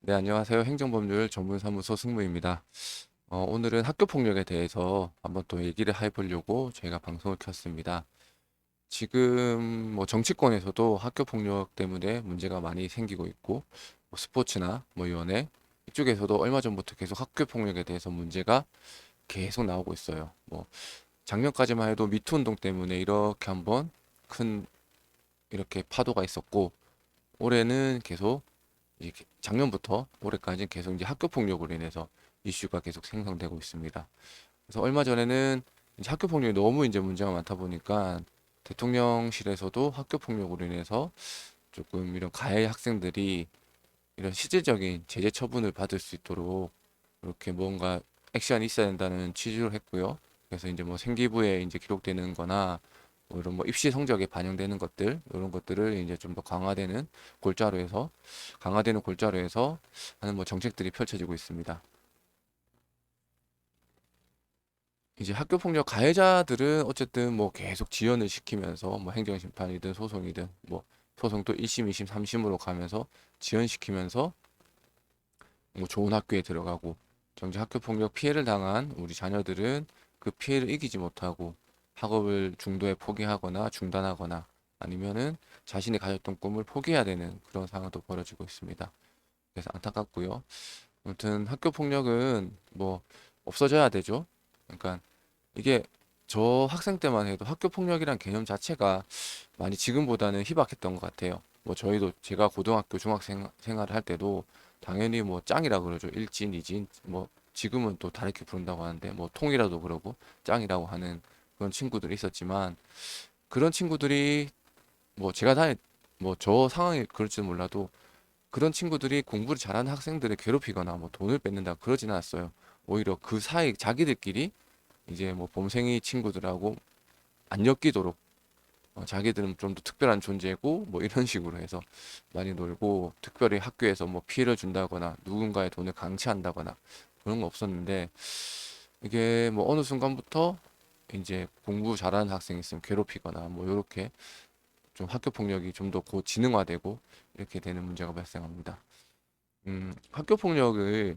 네, 안녕하세요. 행정법률 전문사무소 승무입니다. 오늘은 학교 폭력에 대해서 한번 또 얘기를 해보려고 저희가 방송을 켰습니다. 지금 뭐 정치권에서도 학교 폭력 때문에 문제가 많이 생기고 있고, 뭐 스포츠나 뭐 연예 이쪽에서도 얼마 전부터 계속 학교 폭력에 대해서 문제가 계속 나오고 있어요. 뭐 작년까지만 해도 미투 운동 때문에 이렇게 한번 큰 이렇게 파도가 있었고, 올해는 계속 이제 작년부터 올해까지 계속 이제 학교 폭력으로 인해서 이슈가 계속 생성되고 있습니다. 그래서 얼마 전에는 이제 학교 폭력이 너무 이제 문제가 많다 보니까 대통령실에서도 학교 폭력으로 인해서 조금 이런 가해 학생들이 이런 실질적인 제재 처분을 받을 수 있도록 이렇게 뭔가 액션이 있어야 된다는 취지로 했고요. 그래서 이제 뭐 생기부에 이제 기록되는 거나 뭐 이런 뭐 입시 성적에 반영되는 것들 이런 것들을 이제 좀 더 강화되는 골자로 해서 하는 뭐 정책들이 펼쳐지고 있습니다. 이제 학교 폭력 가해자들은 어쨌든 뭐 계속 지연을 시키면서 뭐 행정심판이든 소송이든 뭐 소송도 1심, 2심, 3심으로 가면서 지연시키면서 뭐 좋은 학교에 들어가고 정작 학교 폭력 피해를 당한 우리 자녀들은 그 피해를 이기지 못하고 학업을 중도에 포기하거나 중단하거나 아니면은 자신이 가졌던 꿈을 포기해야 되는 그런 상황도 벌어지고 있습니다. 그래서 안타깝고요. 아무튼 학교 폭력은 뭐 없어져야 되죠. 그러니까 이게 저 학생 때만 해도 학교 폭력이란 개념 자체가 많이 지금보다는 희박했던 것 같아요. 뭐 저희도 제가 고등학교 중학생 생활을 할 때도 당연히 뭐 짱이라 그러죠. 일진, 이진, 뭐 지금은 또 다르게 부른다고 하는데 뭐 통이라도 그러고 짱이라고 하는 그런 친구들이 있었지만 그런 친구들이 뭐 제가 다닐 뭐 저 상황이 그럴지는 몰라도 그런 친구들이 공부를 잘하는 학생들을 괴롭히거나 뭐 돈을 뺏는다 그러진 않았어요. 오히려 그 사이 자기들끼리 이제 뭐 범생이 친구들하고 안 엮이도록 자기들은 좀 더 특별한 존재고 뭐 이런 식으로 해서 많이 놀고 특별히 학교에서 뭐 피해를 준다거나 누군가의 돈을 강취한다거나 그런 거 없었는데 이게 뭐 어느 순간부터 이제 공부 잘하는 학생이 있으면 괴롭히거나 뭐 이렇게 좀 학교 폭력이 좀 더 고지능화되고 이렇게 되는 문제가 발생합니다. 학교 폭력을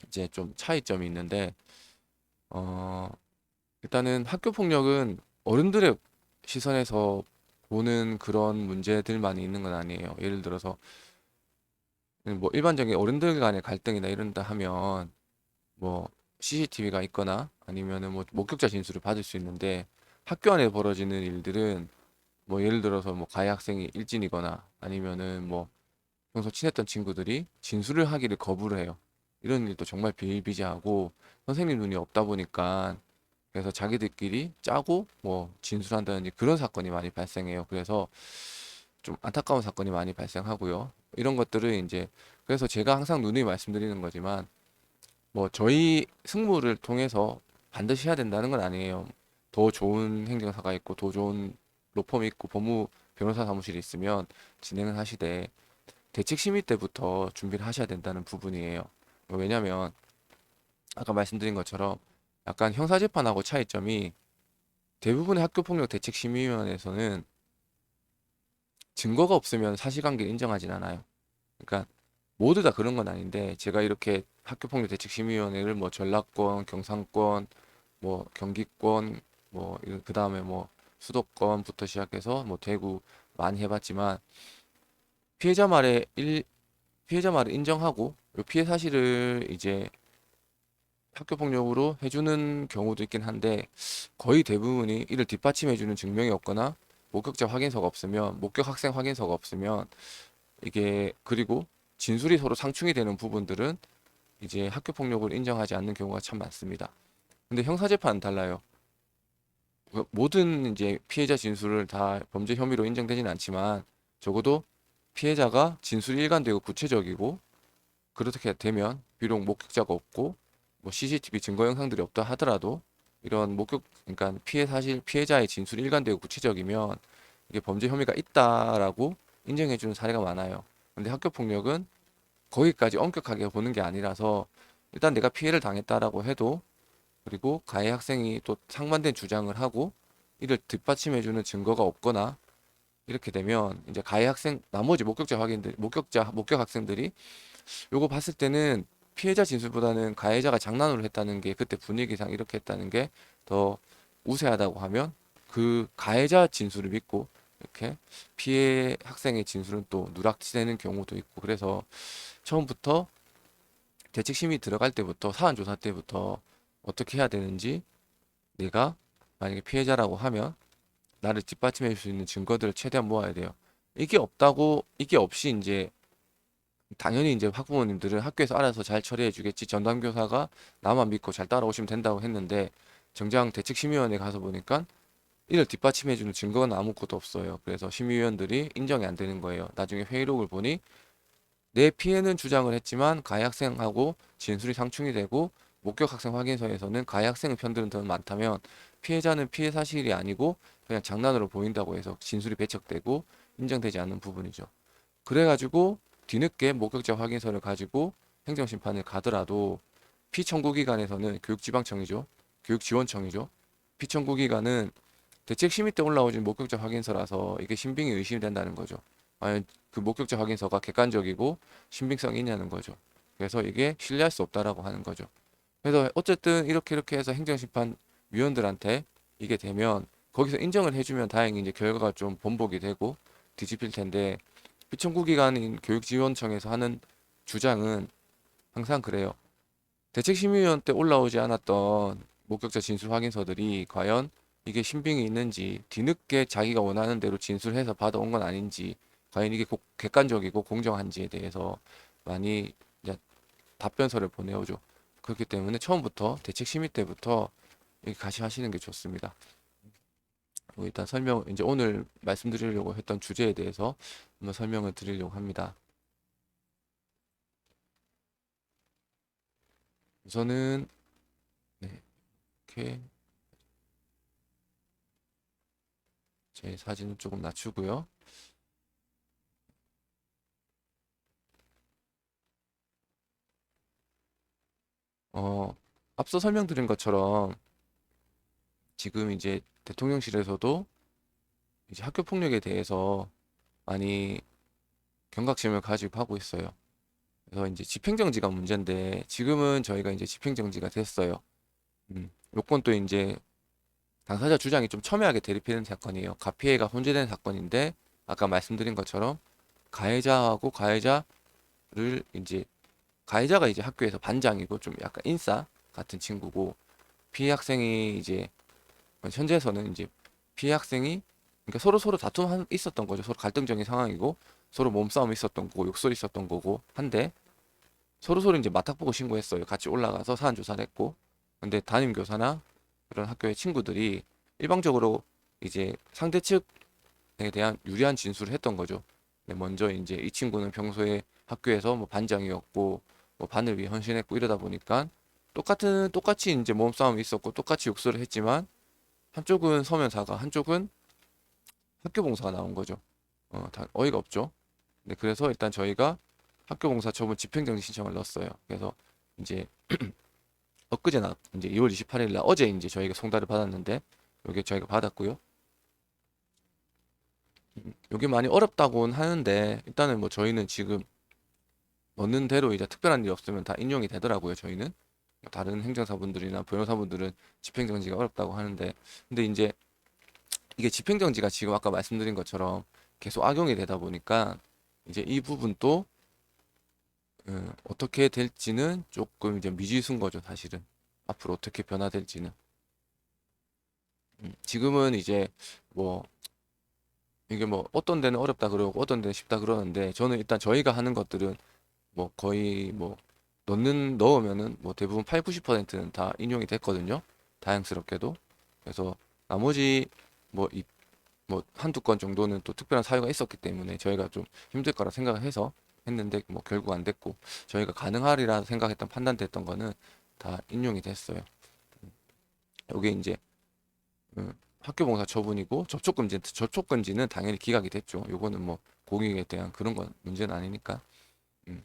이제 좀 차이점이 있는데 어, 일단은 학교 폭력은 어른들의 시선에서 보는 그런 문제들만 있는 건 아니에요. 예를 들어서 뭐 일반적인 어른들 간의 갈등이나 이런다 하면 뭐 CCTV가 있거나 아니면은 뭐 목격자 진술을 받을 수 있는데 학교 안에 벌어지는 일들은 뭐 예를 들어서 뭐 가해 학생이 일진이거나 아니면은 뭐 평소 친했던 친구들이 진술을 하기를 거부를 해요. 이런 일도 정말 비일비재하고 선생님 눈이 없다 보니까 그래서 자기들끼리 짜고 뭐 진술한다든지 그런 사건이 많이 발생해요. 그래서 좀 안타까운 사건이 많이 발생하고요. 이런 것들을 이제 그래서 제가 항상 누누이 말씀드리는 거지만 뭐 저희 승무를 통해서 반드시 해야 된다는 건 아니에요. 더 좋은 행정사가 있고 더 좋은 로펌이 있고 법무 변호사 사무실이 있으면 진행을 하시되 대책 심의 때부터 준비를 하셔야 된다는 부분이에요. 왜냐면 아까 말씀드린 것처럼 약간 형사재판하고 차이점이 대부분의 학교폭력 대책심의위원회에서는 증거가 없으면 사실관계를 인정하진 않아요. 그러니까 모두 다 그런 건 아닌데 제가 이렇게 학교폭력 대책심의위원회를 뭐 전라권, 경상권, 뭐 경기권, 뭐 그 다음에 뭐 수도권부터 시작해서 뭐 대구 많이 해봤지만 피해자 말에 피해자 말을 인정하고 요 피해 사실을 이제 학교폭력으로 해주는 경우도 있긴 한데 거의 대부분이 이를 뒷받침해주는 증명이 없거나 목격자 확인서가 없으면 목격 학생 확인서가 없으면 이게 그리고 진술이 서로 상충이 되는 부분들은 이제 학교폭력을 인정하지 않는 경우가 참 많습니다. 근데 형사재판은 달라요. 모든 이제 피해자 진술을 다 범죄 혐의로 인정되지는 않지만 적어도 피해자가 진술이 일관되고 구체적이고 그렇게 되면 비록 목격자가 없고 뭐 CCTV 증거 영상들이 없다 하더라도 이런 그러니까 피해자의 진술이 일관되고 구체적이면 이게 범죄 혐의가 있다라고 인정해 주는 사례가 많아요. 근데 학교 폭력은 거기까지 엄격하게 보는 게 아니라서 일단 내가 피해를 당했다라고 해도 그리고 가해 학생이 또 상반된 주장을 하고 이를 뒷받침해 주는 증거가 없거나 이렇게 되면 이제 가해 학생 나머지 목격 학생들이 요거 봤을 때는 피해자 진술보다는 가해자가 장난으로 했다는 게 그때 분위기상 이렇게 했다는 게 더 우세하다고 하면 그 가해자 진술을 믿고 이렇게 피해 학생의 진술은 또 누락되는 경우도 있고 그래서 처음부터 대책심의 들어갈 때부터 사안 조사 때부터 어떻게 해야 되는지 내가 만약에 피해자라고 하면 나를 뒷받침해 줄 수 있는 증거들을 최대한 모아야 돼요. 이게 없이 이제 당연히 이제 학부모님들은 학교에서 알아서 잘 처리해 주겠지. 전담교사가 나만 믿고 잘 따라오시면 된다고 했는데 정작 대책심의위원회 가서 보니까 이를 뒷받침해 주는 증거는 아무것도 없어요. 그래서 심의위원들이 인정이 안 되는 거예요. 나중에 회의록을 보니 내 피해는 주장을 했지만 가해 학생하고 진술이 상충이 되고 목격 학생 확인서에서는 가해 학생의 편들은 더 많다면 피해자는 피해 사실이 아니고 그냥 장난으로 보인다고 해서 진술이 배척되고 인정되지 않는 부분이죠. 그래가지고 뒤늦게 목격자 확인서를 가지고 행정심판을 가더라도 피청구기관에서는 교육지방청이죠. 교육지원청이죠. 피청구기관은 대책심의 때 올라오진 목격자 확인서라서 이게 신빙이 의심이 된다는 거죠. 과연 그 목격자 확인서가 객관적이고 신빙성이 있냐는 거죠. 그래서 이게 신뢰할 수 없다라고 하는 거죠. 그래서 어쨌든 이렇게 해서 행정심판 위원들한테 이게 되면 거기서 인정을 해주면 다행히 이제 결과가 좀 번복이 되고 뒤집힐 텐데 피청구기관인 교육지원청에서 하는 주장은 항상 그래요. 대책심의위원 때 올라오지 않았던 목격자 진술 확인서들이 과연 이게 신빙이 있는지 뒤늦게 자기가 원하는 대로 진술해서 받아온 건 아닌지 과연 이게 객관적이고 공정한지에 대해서 많이 이제 답변서를 보내오죠. 그렇기 때문에 처음부터 대책심의 때부터 이렇게 가시하시는 게 좋습니다. 일단 이제 오늘 말씀드리려고 했던 주제에 대해서 한번 설명을 드리려고 합니다. 우선은 네, 이렇게 제 사진을 조금 낮추고요. 어, 앞서 설명드린 것처럼 지금 이제 대통령실에서도 이제 학교 폭력에 대해서 많이 경각심을 가지고 하고 있어요. 그래서 이제 집행정지가 문제인데 지금은 저희가 이제 집행정지가 됐어요. 요건 또 이제 당사자 주장이 좀 첨예하게 대립되는 사건이에요. 가피해가 혼재된 사건인데 아까 말씀드린 것처럼 가해자하고 가해자를 이제 가해자가 이제 학교에서 반장이고 좀 약간 인싸 같은 친구고 피해 학생이 이제 현재에서는 이제 피해 학생이 그러니까 서로 다툼 있었던 거죠. 서로 갈등적인 상황이고 서로 몸싸움 있었던 거고 욕설 있었던 거고 한데 서로 이제 맞닥보고 신고했어요. 같이 올라가서 사안 조사를 했고 근데 담임 교사나 그런 학교의 친구들이 일방적으로 이제 상대 측에 대한 유리한 진술을 했던 거죠. 네, 먼저 이제 이 친구는 평소에 학교에서 뭐 반장이었고 뭐 반을 위해 헌신했고 이러다 보니까 똑같이 이제 몸싸움이 있었고 똑같이 욕설을 했지만 한쪽은 서면사가 한쪽은 학교봉사가 나온 거죠. 어이가 없죠. 네, 그래서 일단 저희가 학교봉사 처분 집행정지 신청을 넣었어요. 그래서 이제 이제 2월 28일 날 어제 이제 저희가 송달을 받았는데 요게 저희가 받았고요. 요게 많이 어렵다고는 하는데 일단은 뭐 저희는 지금 넣는 대로 이제 특별한 일이 없으면 다 인용이 되더라고요. 저희는 다른 행정사분들이나 변호사분들은 집행정지가 어렵다고 하는데 근데 이제 이게 집행정지가 지금 아까 말씀드린 것처럼 계속 악용이 되다 보니까 이제 이 부분도 어떻게 될지는 조금 이제 미지수인 거죠, 사실은. 앞으로 어떻게 변화될지는. 지금은 이제 뭐 이게 뭐 어떤 데는 어렵다 그러고 어떤 데는 쉽다 그러는데 저는 일단 저희가 하는 것들은 뭐 거의 뭐 넣으면은 뭐 대부분 8, 90%는 다 인용이 됐거든요. 다행스럽게도. 그래서 나머지 뭐 뭐 한두 건 정도는 또 특별한 사유가 있었기 때문에 저희가 좀 힘들 거라 생각을 해서 했는데 뭐 결국 안 됐고 저희가 가능하리라 생각했던 판단됐던 거는 다 인용이 됐어요. 요게 이제 학교 봉사 처분이고 접촉금지는 당연히 기각이 됐죠. 요거는 뭐 공익에 대한 그런 건 문제는 아니니까. 음,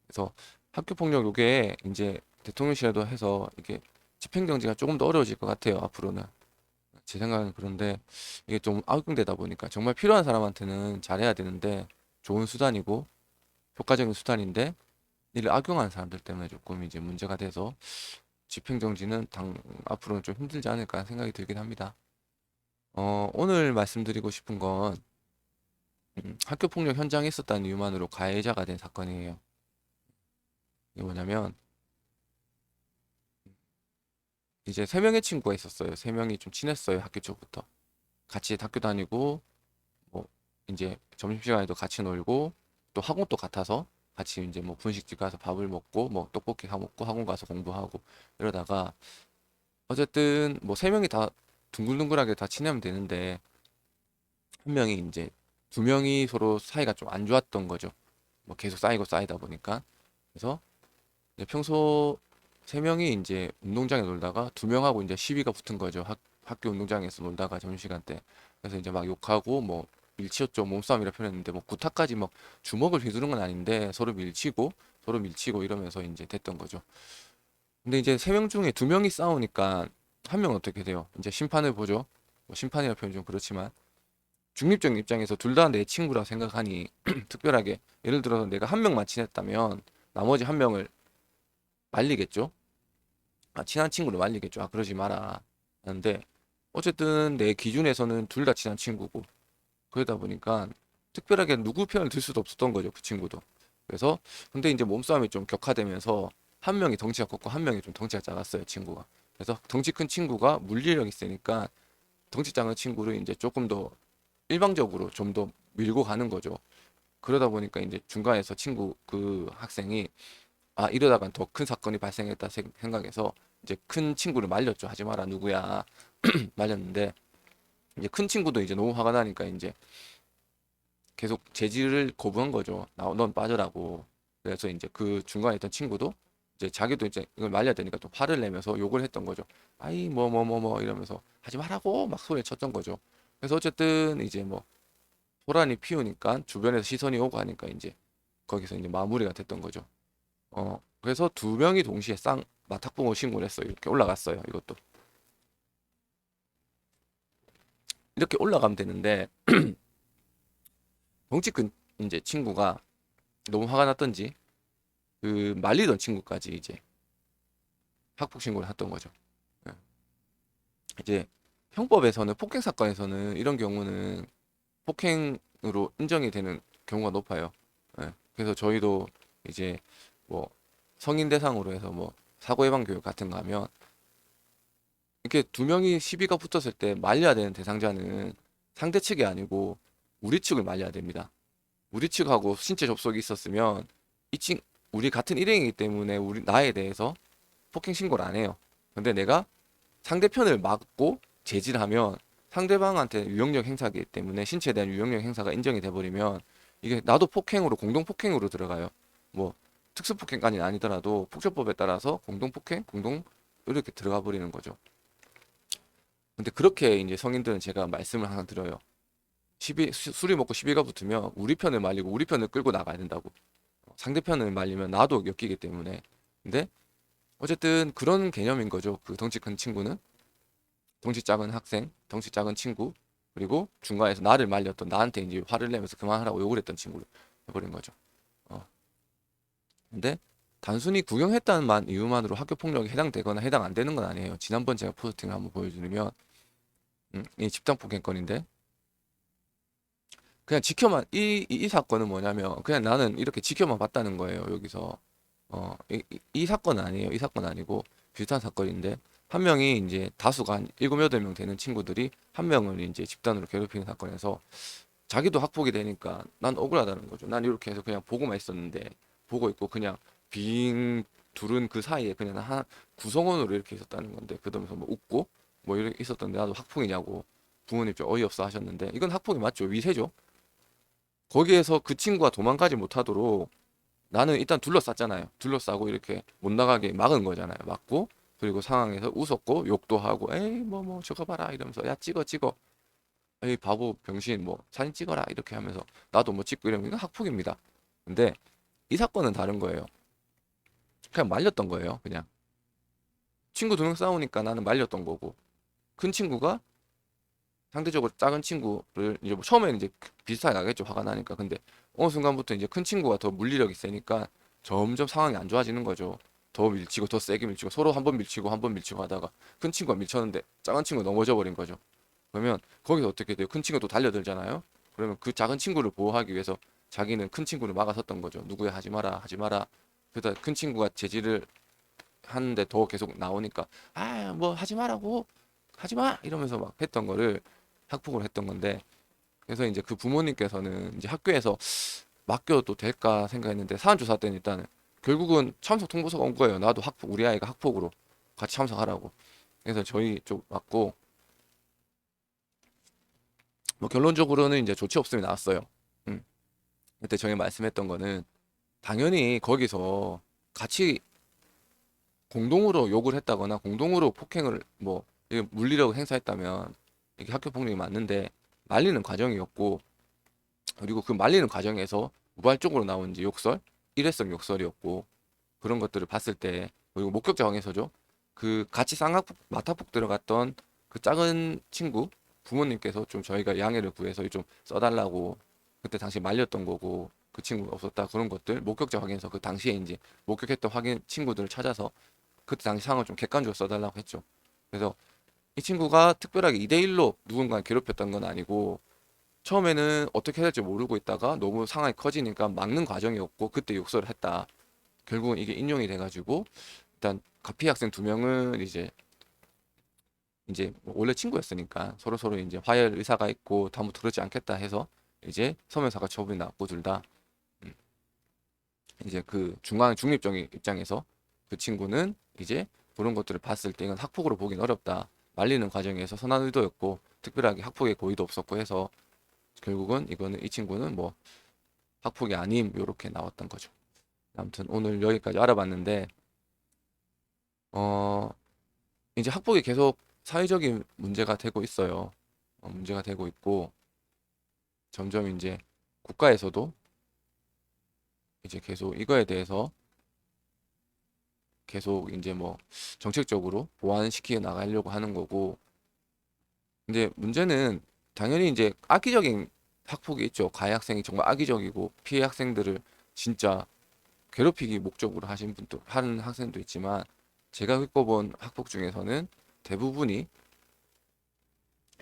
그래서 학교 폭력 요게 이제 대통령실에도 해서 이게 집행정지가 조금 더 어려워질 것 같아요. 앞으로는. 제 생각은 그런데 이게 좀 악용되다 보니까 정말 필요한 사람한테는 잘해야 되는데 좋은 수단이고 효과적인 수단인데 이를 악용하는 사람들 때문에 조금 이제 문제가 돼서 집행정지는 앞으로는 좀 힘들지 않을까 생각이 들긴 합니다. 오늘 말씀드리고 싶은 건 학교 폭력 현장에 있었다는 이유만으로 가해자가 된 사건이에요. 이게 뭐냐면 이제 세 명의 친구가 있었어요. 세 명이 좀 친했어요. 학교 초부터 같이 학교 다니고 뭐 이제 점심시간에도 같이 놀고 또 학원도 같아서 같이 이제 뭐 분식집 가서 밥을 먹고 뭐 떡볶이 사 먹고 학원 가서 공부하고 이러다가 어쨌든 뭐 세 명이 다 둥글둥글하게 다 친하면 되는데 한 명이 이제 두 명이 서로 사이가 좀 안 좋았던 거죠. 뭐 계속 쌓이고 쌓이다 보니까 그래서 이제 평소 세 명이 이제 운동장에 놀다가 두 명하고 이제 시비가 붙은 거죠. 학교 운동장에서 놀다가 점심시간 때. 그래서 이제 막 욕하고 뭐 밀치였죠. 몸싸움이라 표현했는데 뭐 구타까지 막 주먹을 휘두른 건 아닌데 서로 밀치고 이러면서 이제 됐던 거죠. 근데 이제 세 명 중에 두 명이 싸우니까 한 명은 어떻게 돼요? 이제 심판을 보죠. 뭐 심판이라 표현 좀 그렇지만 중립적인 입장에서 둘 다 내 친구라 생각하니 특별하게 예를 들어서 내가 한 명만 친했다면 나머지 한 명을 말리겠죠. 친한 친구를 말리겠죠. 그러지 마라. 하는데 어쨌든 내 기준에서는 둘 다 친한 친구고 그러다 보니까 특별하게 누구 편을 들 수도 없었던 거죠. 그 친구도. 그래서 근데 이제 몸싸움이 좀 격화되면서 한 명이 덩치가 컸고 한 명이 좀 덩치가 작았어요. 친구가. 그래서 덩치 큰 친구가 물리력이 세니까 덩치 작은 친구를 이제 조금 더 일방적으로 좀 더 밀고 가는 거죠. 그러다 보니까 이제 중간에서 친구 그 학생이 이러다간 더 큰 사건이 발생했다 생각해서 이제 큰 친구를 말렸죠. 하지 마라 누구야 말렸는데 이제 큰 친구도 이제 너무 화가 나니까 이제 계속 제지를 거부한 거죠. 넌 빠져라고. 그래서 이제 그 중간에 있던 친구도 이제 자기도 이제 이걸 말려야 되니까 또 화를 내면서 욕을 했던 거죠. 아이 뭐 이러면서 하지 말라고 막 소리를 쳤던 거죠. 그래서 어쨌든 이제 뭐 소란이 피우니까 주변에서 시선이 오고 하니까 이제 거기서 이제 마무리가 됐던 거죠. 그래서 두 명이 동시에 마탁봉을 신고를 했어요. 이렇게 올라갔어요. 이것도 이렇게 올라가면 되는데 덩치 큰 이제 친구가 너무 화가 났던지 그 말리던 친구까지 이제 학폭 신고를 했던 거죠. 예. 이제 형법에서는 폭행 사건에서는 이런 경우는 폭행으로 인정이 되는 경우가 높아요. 예. 그래서 저희도 이제 뭐 성인 대상으로 해서 뭐 사고 예방 교육 같은 거 하면 이렇게 두 명이 시비가 붙었을 때 말려야 되는 대상자는 상대 측이 아니고 우리 측을 말려야 됩니다. 우리 측하고 신체 접촉이 있었으면 우리 같은 일행이기 때문에 나에 대해서 폭행 신고를 안 해요. 근데 내가 상대편을 막고 제지를 하면 상대방한테 유형력 행사이기 때문에 신체에 대한 유형력 행사가 인정이 돼 버리면 이게 나도 폭행으로 공동 폭행으로 들어가요. 뭐 특수 폭행까지는 아니더라도 폭처법에 따라서 공동 폭행, 공동 이렇게 들어가 버리는 거죠. 근데 그렇게 이제 성인들은 제가 말씀을 항상 드려요. 술이 먹고 시비가 붙으면 우리 편을 말리고 우리 편을 끌고 나가야 된다고. 상대편을 말리면 나도 엮이기 때문에. 근데 어쨌든 그런 개념인 거죠. 그 덩치 큰 친구는 덩치 작은 학생, 덩치 작은 친구, 그리고 중간에서 나를 말렸던 나한테 이제 화를 내면서 그만하라고 욕을 했던 친구를 해버린 거죠. 어. 근데 단순히 구경했다는 이유만으로 학교 폭력에 해당되거나 해당 안 되는 건 아니에요. 지난번 제가 포스팅을 한번 보여드리면 이 집단 폭행건인데 그냥 지켜만 이 사건은 뭐냐면 그냥 나는 이렇게 지켜만 봤다는 거예요. 여기서 이 사건은 아니에요. 이 사건 아니고 비슷한 사건인데 한 명이 이제 다수가 한 7, 8명 되는 친구들이 한 명을 이제 집단으로 괴롭히는 사건에서 자기도 학폭이 되니까 난 억울하다는 거죠. 난 이렇게 해서 그냥 보고만 있었는데 보고 있고 그냥 빙 둘은 그 사이에 그냥 한 구성원으로 이렇게 있었다는 건데 그러면서 뭐 웃고 뭐 이렇게 있었던데 나도 학폭이냐고 부모님 좀 어이없어 하셨는데 이건 학폭이 맞죠. 위세죠. 거기에서 그 친구가 도망가지 못하도록 나는 일단 둘러쌌잖아요. 둘러싸고 이렇게 못 나가게 막은 거잖아요. 막고 그리고 상황에서 웃었고 욕도 하고 에이 뭐 저거 봐라 이러면서 야 찍어 에이 바보 병신 뭐 사진 찍어라 이렇게 하면서 나도 뭐 찍고 이러면 이건 학폭입니다. 근데 이 사건은 다른 거예요. 그냥 말렸던 거예요. 그냥 친구 두 명 싸우니까 나는 말렸던 거고 큰 친구가 상대적으로 작은 친구를 이제 뭐 처음에는 이제 비슷하게 나겠죠. 화가 나니까. 근데 어느 순간부터 이제 큰 친구가 더 물리력이 세니까 점점 상황이 안 좋아지는 거죠. 더 밀치고 더 세게 밀치고 서로 한 번 밀치고 한 번 밀치고 하다가 큰 친구가 밀쳤는데 작은 친구가 넘어져 버린 거죠. 그러면 거기서 어떻게 돼요? 큰 친구가 또 달려들잖아요. 그러면 그 작은 친구를 보호하기 위해서 자기는 큰 친구를 막아섰던 거죠. 누구야 하지 마라 하지 마라. 그러다 큰 친구가 제지를 하는데 더 계속 나오니까 아 뭐 하지 마라고 하지 마 이러면서 막 했던 거를 학폭을 했던 건데 그래서 이제 그 부모님께서는 이제 학교에서 맡겨도 될까 생각했는데 사안조사 때는 일단은 결국은 참석 통보서가 온 거예요. 나도 학폭 우리 아이가 학폭으로 같이 참석하라고. 그래서 저희 쪽 맡고 뭐 결론적으로는 이제 조치 없음이 나왔어요. 음. 그때 저희 말씀했던 거는 당연히 거기서 같이 공동으로 욕을 했다거나 공동으로 폭행을 뭐 이게 물리력을 행사했다면 이게 학교 폭력이 맞는데 말리는 과정이었고 그리고 그 말리는 과정에서 우발적으로 나온 이제 욕설, 일회성 욕설이었고 그런 것들을 봤을 때 그리고 목격자 확인서죠. 그 같이 쌍학폭 마타폭 들어갔던 그 작은 친구 부모님께서 좀 저희가 양해를 구해서 좀 써달라고 그때 당시 말렸던 거고 그 친구가 없었다 그런 것들 목격자 확인서 그 당시에 이제 목격했던 확인 친구들을 찾아서 그때 당시 상황을 좀 객관적으로 써달라고 했죠. 그래서 이 친구가 특별하게 2대1로 누군가 괴롭혔던 건 아니고 처음에는 어떻게 해야 될지 모르고 있다가 너무 상황이 커지니까 막는 과정이었고 그때 욕설을 했다. 결국은 이게 인용이 돼가지고 일단 가피 학생 두 명은 이제 뭐 원래 친구였으니까 서로 이제 화해할 의사가 있고 다음부터 그러지 않겠다 해서 이제 서면사과 처분이 났고 둘 다 이제 그 중앙 중립적인 입장에서 그 친구는 이제 그런 것들을 봤을 때 이건 학폭으로 보긴 어렵다. 말리는 과정에서 선한 의도였고 특별하게 학폭의 고의도 없었고 해서 결국은 이거는 이 친구는 뭐 학폭이 아님 요렇게 나왔던 거죠. 아무튼 오늘 여기까지 알아봤는데 어 이제 학폭이 계속 사회적인 문제가 되고 있어요. 문제가 되고 있고 점점 이제 국가에서도 이제 계속 이거에 대해서 계속 이제 뭐 정책적으로 보완시켜 나가려고 하는 거고 근데 문제는 당연히 이제 악의적인 학폭이 있죠. 가해 학생이 정말 악의적이고 피해 학생들을 진짜 괴롭히기 목적으로 하신 분도 하는 학생도 있지만 제가 겪어본 학폭 중에서는 대부분이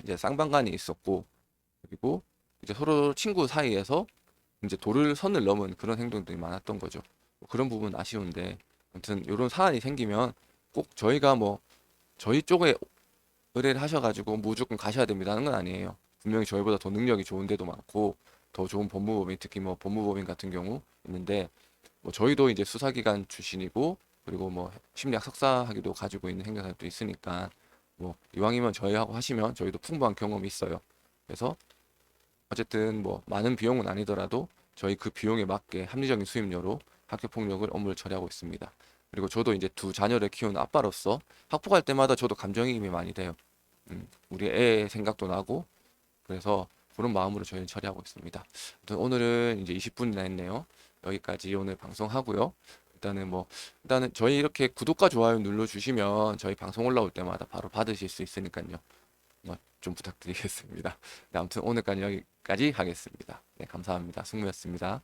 이제 쌍방간이 있었고 그리고 이제 서로 친구 사이에서 이제 도를 선을 넘은 그런 행동들이 많았던 거죠. 뭐 그런 부분 아쉬운데 아무튼 이런 사안이 생기면 꼭 저희가 뭐 저희 쪽에 의뢰를 하셔가지고 무조건 가셔야 됩니다는 건 아니에요. 분명히 저희보다 더 능력이 좋은 데도 많고 더 좋은 법무법인 특히 뭐 법무법인 같은 경우 있는데 뭐 저희도 이제 수사기관 출신이고 그리고 뭐 심리학 석사 학위도 가지고 있는 행정사도 있으니까 뭐 이왕이면 저희하고 하시면 저희도 풍부한 경험이 있어요. 그래서 어쨌든 뭐 많은 비용은 아니더라도 저희 그 비용에 맞게 합리적인 수입료로 학교 폭력을 업무를 처리하고 있습니다. 그리고 저도 이제 두 자녀를 키우는 아빠로서 학폭할 때마다 저도 감정이입이 많이 돼요. 우리 애 생각도 나고 그래서 그런 마음으로 저희는 처리하고 있습니다. 아무튼 오늘은 이제 20분이나 했네요. 여기까지 오늘 방송하고요. 일단은 뭐 일단은 저희 이렇게 구독과 좋아요 눌러주시면 저희 방송 올라올 때마다 바로 받으실 수 있으니까요. 좀 부탁드리겠습니다. 네, 아무튼 오늘까지 여기까지 하겠습니다. 네, 감사합니다. 승무였습니다.